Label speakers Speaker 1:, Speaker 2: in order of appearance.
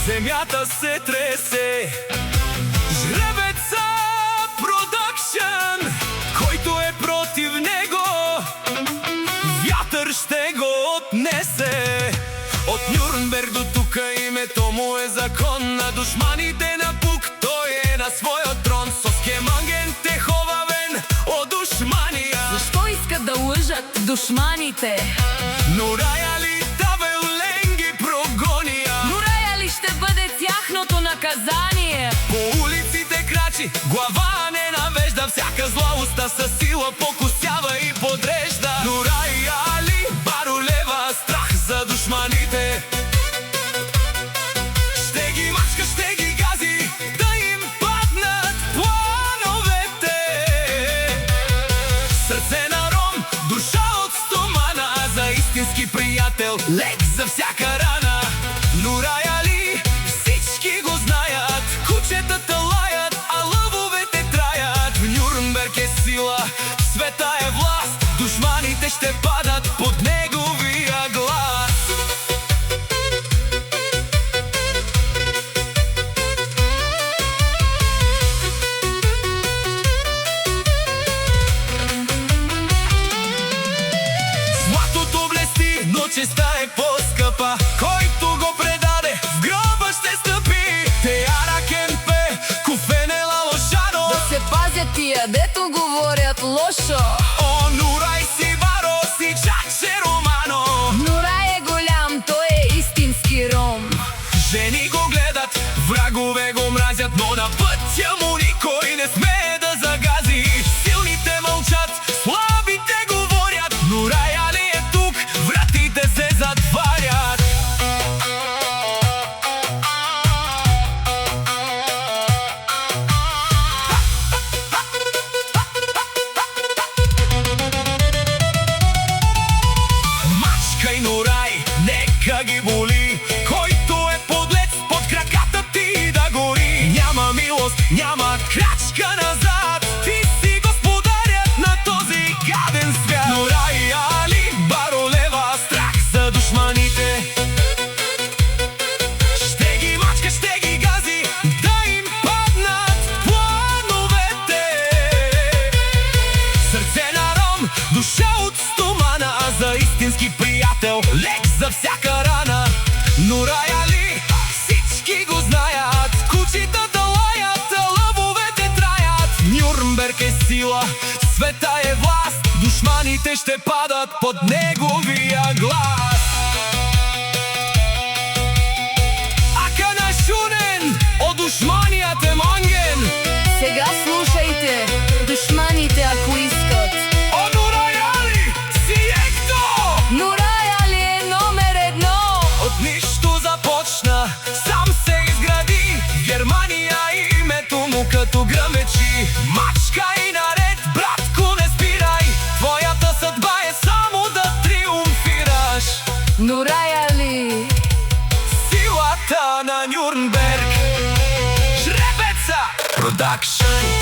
Speaker 1: Земята се тресе. Жребеца продъкшън, който е против него, вятър ще го отнесе. От Нюрнберг до тука името му е закон. На душманите напук, той е на своя трон. Соскеманген те ховавен от душмания.
Speaker 2: Защо искат да лъжат душманите?
Speaker 1: Нурая ли Тавелен ги прогония?
Speaker 2: Нурая ли ще бъде тяхното наказание?
Speaker 1: По улиците крачи, глава не навежда. Всяка зла уста със сила покусява и подрежда. Нурая ли Барулева, страх за душманите. Ще ги мачка, ще ги гази, да им паднат плановете. Сърце на ром, душа от стомана, за истински приятел, лек за всяка рана. Нурая ли, всички го знаят, кучетата лаят, а лъвовете траят. В Нюрнберг е сила, в света е власт, душманите ще падат под неговия глас. Златото блести, но честа е по-скъпа. Който го предаде, в гроба ще стъпи. Теара Кемпе, Куфенела Лошано.
Speaker 2: Да се пазят тия, дето говорят лошо.
Speaker 1: О, Нурай си Варо, си Чаче Романо.
Speaker 2: Нурай е голям, той е истински ром.
Speaker 1: Жени го гледат, врагове го мразят, но на пътя му никой не смее да загази. Силните мълчат, слабите говорят. Нурая ли е тук, вратите се затварят. Мачкай, Нурай, нека ги боли. Който е подлец, под краката ти да гори. Няма милост, няма крачка назад. Ти си господарят на този гаден свят. Нурая ли Барулева, страх за душманите. Ще ги мачка, ще ги гази, да им паднат плановете. Сърце на ром, душа от стомана, а за истински приятел, лек за всяка рана. Нурая ли, всички го знаят, кучетата лаят, а лъвовете траят. Нюрнберг е сила, света е власт, душманите ще падат под неговия глас. Ака на Шунен, о душманията Манген.
Speaker 2: Сега слушайте, душманите ако искат.
Speaker 1: О, Нурая ли, си екто!
Speaker 2: Нурая ли е номер едно?
Speaker 1: От нищо започна, сам се изгради. В Германия името му като гръмечи. Мачкай наред, братко, не спирай. Твоята съдба е само да триумфираш.
Speaker 2: Нурая ли?
Speaker 1: Силата на Нюрнберг. Жребеца Продакшън.